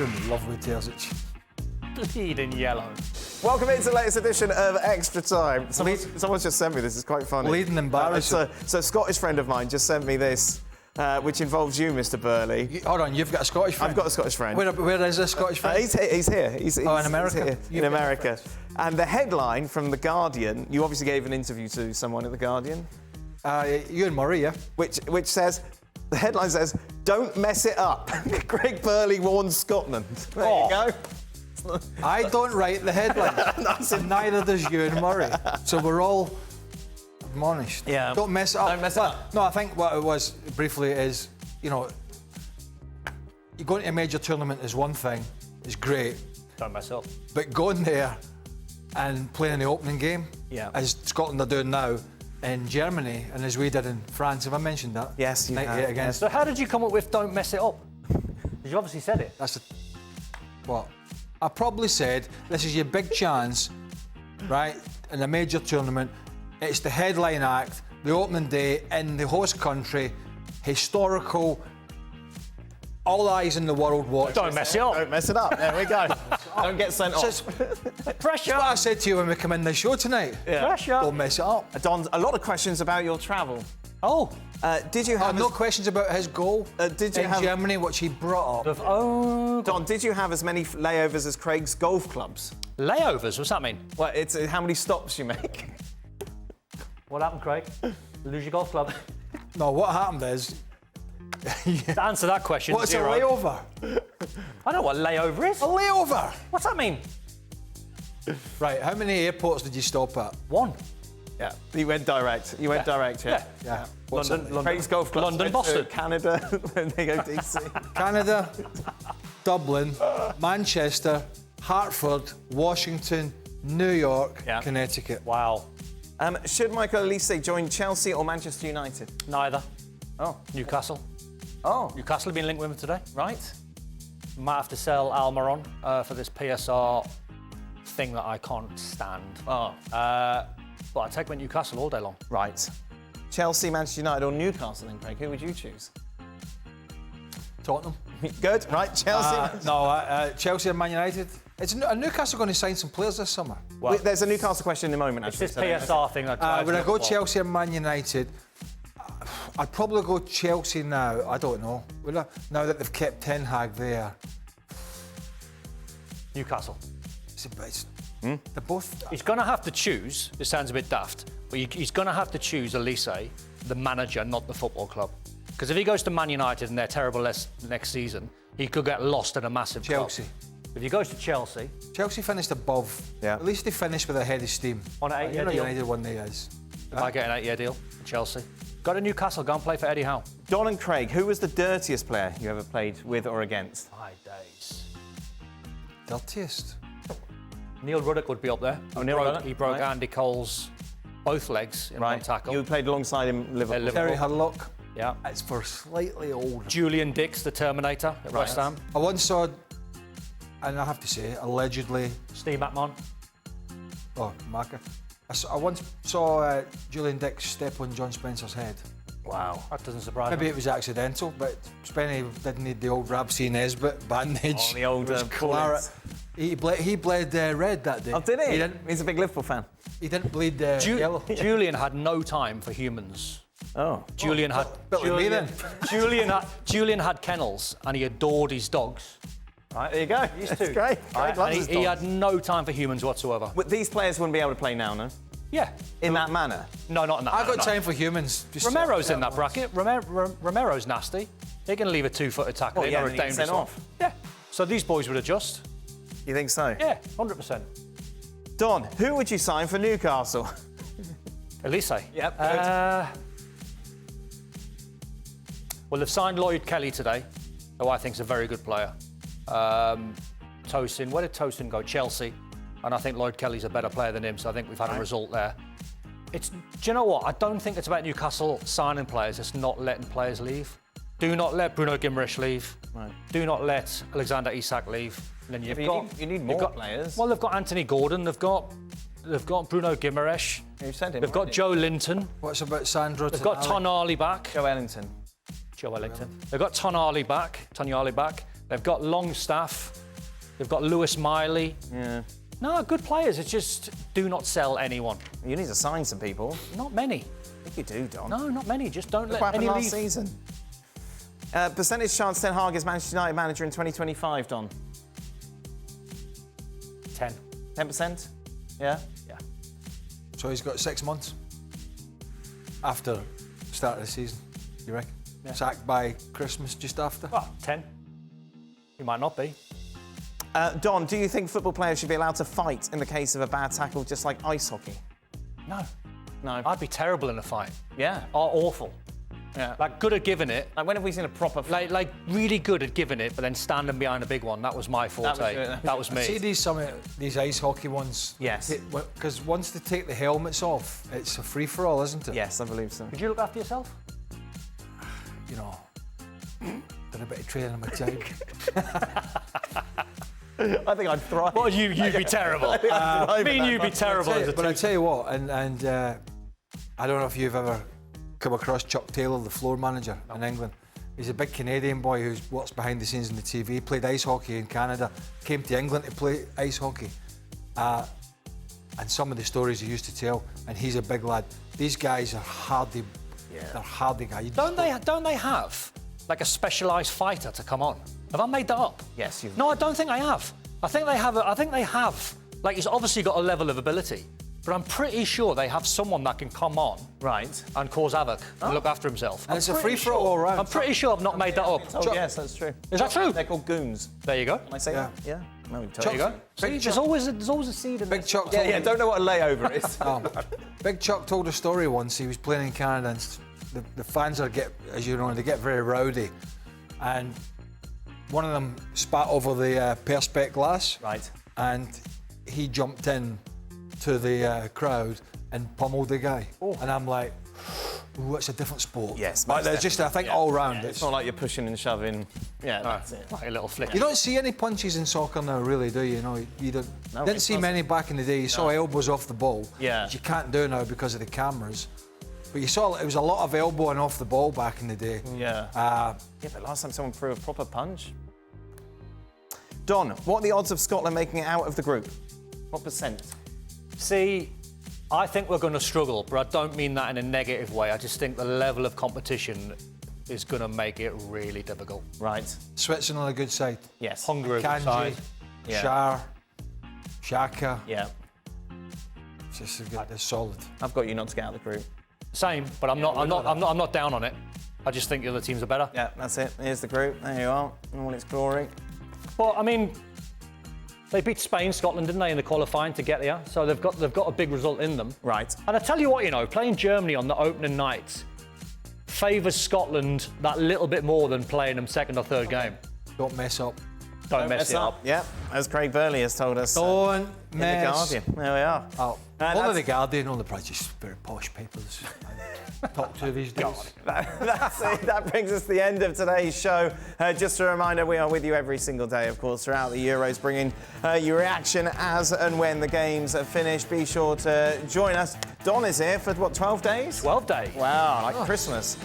You're in love with Terzic. Bleeding yellow. Welcome into the latest edition of Extra Time. Someone's just sent me this. It's quite funny. Bleeding embarrassing. So a Scottish friend of mine just sent me this, which involves you, Mr. Burley. Hold on, you've got a Scottish friend? I've got a Scottish friend. Where is this Scottish friend? He's here. He's in America? He's here, in America. And the headline from The Guardian, you obviously gave an interview to someone at The Guardian. Ewan Murray, yeah. Which says, the headline says, "Don't mess it up." Craig Burley warns Scotland. There you go. I don't write the headline. And neither does Ewan Murray. So we're all admonished. Yeah. Don't mess it up. Don't mess it up. No, I think what it was, briefly, is, you know, you going to a major tournament is one thing, it's great. Don't mess up. But going there and playing the opening game, as Scotland are doing now, in Germany, and as we did in France, have I mentioned that? Yes, you have. Against. So how did you come up with "don't mess it up"? Because you obviously said it. That's what? I probably said, this is your big chance, right, in a major tournament. It's the headline act, the opening day in the host country, historical, all eyes in the world watch. Don't mess it up. Don't mess it up. There we go. Don't get sent off. Pressure. That's what I said to you when we come in the show tonight. Yeah. Pressure. Don't mess it up. Don, a lot of questions about your travel. Oh. Did you have... No questions about his goal did you in have... Germany, which he brought up. Oh. Don, did you have as many layovers as Craig's golf clubs? Layovers? What's that mean? Well, it's how many stops you make. What happened, Craig? Lose your golf club. No, what happened is... To answer that question, What's zero. a layover? I know what layover is. A layover? What's that mean? Right, how many airports did you stop at? One. Yeah, you went direct. You went direct, yeah. Yeah. London. Craig's golf clubs London, went Boston. to Canada, when they go DC. Canada, Dublin, Manchester, Hartford, Washington, New York, Connecticut. Wow. Should Michael Olise join Chelsea or Manchester United? Neither. Oh. Newcastle. Oh. Newcastle have been linked with him today. Right. Might have to sell Almiron for this PSR thing that I can't stand. Oh. But I take him at Newcastle all day long. Right. Chelsea, Manchester United or Newcastle then, Craig? Who would you choose? Tottenham. Good. Right, Chelsea. Chelsea and Man United. Is Newcastle going to sign some players this summer? Well, there's a Newcastle question in a moment, It's actually. this PSR thing that drives When I me go up the wall. Chelsea and Man United, I'd probably go Chelsea now. I don't know. Now that they've kept Ten Hag there. Newcastle. They're both... He's going to have to choose, it sounds a bit daft, but he's going to have to choose Olise, the manager, not the football club. Because if he goes to Man United and they're terrible next season, he could get lost in a massive Chelsea. club. If he goes to Chelsea... Chelsea finished above. Yeah. At least they finished with a head of steam. On an 8-year deal. United one day is. He might get an 8-year deal for Chelsea. Go to Newcastle, go and play for Eddie Howe. Don and Craig, who was the dirtiest player you ever played with or against? 5 days. Dirtiest. Neil Ruddock would be up there. He broke Andy Cole's both legs in one tackle. You played alongside him at Liverpool. Terry Hurlock. Yeah. It's for slightly older. Julian Dix, the Terminator at West Ham. I once saw, and I have to say, allegedly... Steve McMahon. Oh, Marker. I once saw Julian Dix step on John Spencer's head. Wow. That doesn't surprise me. Maybe it was accidental, but Spenny didn't need the old Rab-C Nesbitt bandage. Oh, the old claret. He bled red that day. Oh, did he? He's a big Liverpool fan. He didn't bleed yellow. Julian had no time for humans. Oh. Julian had... Julian had kennels and he adored his dogs. Right, there you go. Used to. That's great. Craig loves his he dogs. had no time for humans whatsoever. But these players wouldn't be able to play now, no? Yeah. In that manner? No, not in that I've got manner, time for humans. Just Romero's in that bracket. Romero's nasty. He can leave a 2-footed tackle in or a dangerous one. Yeah. So these boys would adjust. You think so? Yeah, 100%. Don, who would you sign for Newcastle? Olise. Yep, well, they've signed Lloyd Kelly today, who I think is a very good player. Tosin, where did Tosin go? Chelsea. And I think Lloyd Kelly's a better player than him, so I think we've had a result there. Do you know what? I don't think it's about Newcastle signing players, it's not letting players leave. Do not let Bruno Guimaraes leave. Right. Do not let Alexander Isak leave. And then you need more players. Well, they've got Anthony Gordon, they've got Bruno Guimaraes. You said him. They've got Joe Linton. What's about Sandro? They've got Tonali back. Joe Ellington. Joe Ellington. They've got Tonali back. They've got Longstaff. They've got Lewis Miley. Yeah. No, good players. It's just do not sell anyone. You need to sign some people. Not many. I think you do, Don. No, not many. Just don't Look let what happened any last leave. season. Percentage chance Ten Hag is Manchester United manager in 2025, Don? 10. 10%? Yeah? Yeah. So he's got 6 months after the start of the season, you reckon? Yeah. Sacked by Christmas, just after? Well, 10. He might not be. Don, do you think football players should be allowed to fight in the case of a bad tackle, just like ice hockey? No. No. I'd be terrible in a fight. Yeah. Awful. Yeah. Like, good at giving it. Like, when have we seen a proper fight? Like really good at giving it, but then standing behind a big one. That was my forte. That was me. See these ice hockey ones? Yes. Because once they take the helmets off, it's a free-for-all, isn't it? Yes, I believe so. Did you look after yourself? You know, done a bit of training on my time. I think I'd thrive. Well, you'd be terrible. Me and you'd be terrible as a But I team. tell you what, and I don't know if you've ever come across Chuck Taylor, the floor manager in England. He's a big Canadian boy who works behind the scenes on the TV. He played ice hockey in Canada, came to England to play ice hockey. And some of the stories he used to tell, and he's a big lad. These guys are hardy. Yeah. They're hardy guys. Don't they have like a specialised fighter to come on? Have I made that up? Yes, you've. No, I don't think I have. I think they have. Like, he's obviously got a level of ability, but I'm pretty sure they have someone that can come on Right. and cause havoc and look after himself. And it's a free-for-all all round. I'm pretty sure I've not made that up. Oh, yes, that's true. Is that true? They're called goons. There you go. Can I say Yeah. that? Yeah. No, we've told There you go. Big See, there's always a seed in Big there. Chuck. Yeah, don't know what a layover is. Big Chuck told a story once. He was playing in Canada, and the fans as you know, they get very rowdy, and one of them spat over the perspex glass. Right. And he jumped in to the crowd and pummeled the guy. Oh. And I'm like, ooh, it's a different sport. Yes, But most there's just, I think, definitely, all round. It's not like you're pushing and shoving. Yeah, that's it. Like a little flick. You don't see any punches in soccer now, really, do you? You know, you don't. No, Didn't it see doesn't. many back in the day. You saw elbows off the ball. Yeah. Which you can't do now because of the cameras. But you saw it was a lot of elbowing off the ball back in the day. Yeah. Uh, Yeah, but last time someone threw a proper punch. Don, what are the odds of Scotland making it out of the group? What percent? See, I think we're going to struggle, but I don't mean that in a negative way. I just think the level of competition is going to make it really difficult. Right. Switzerland on a good side. Yes. Hungary Kanji, side. Yeah. Shar, Shaka. Yeah. It's just a good, they're solid. I've got you not to get out of the group. Same, but I'm not down on it. I just think the other teams are better. Yeah, that's it. Here's the group. There you are. In all its glory. But I mean, they beat Spain, Scotland, didn't they, in the qualifying to get there? So they've got a big result in them. Right. And I tell you what, you know, playing Germany on the opening night favours Scotland that little bit more than playing them second or third game. Don't mess up. Don't mess it up. Yeah, as Craig Burley has told us Don't in mess The Guardian. There we are. up. And Only that's- the Guardian, only probably just very posh papers. Talk to these days. That's it. That brings us to the end of today's show. Just a reminder, we are with you every single day, of course, throughout the Euros, bringing your reaction as and when the games are finished. Be sure to join us. Don is here for, what, 12 days? 12 days. Wow, like Christmas.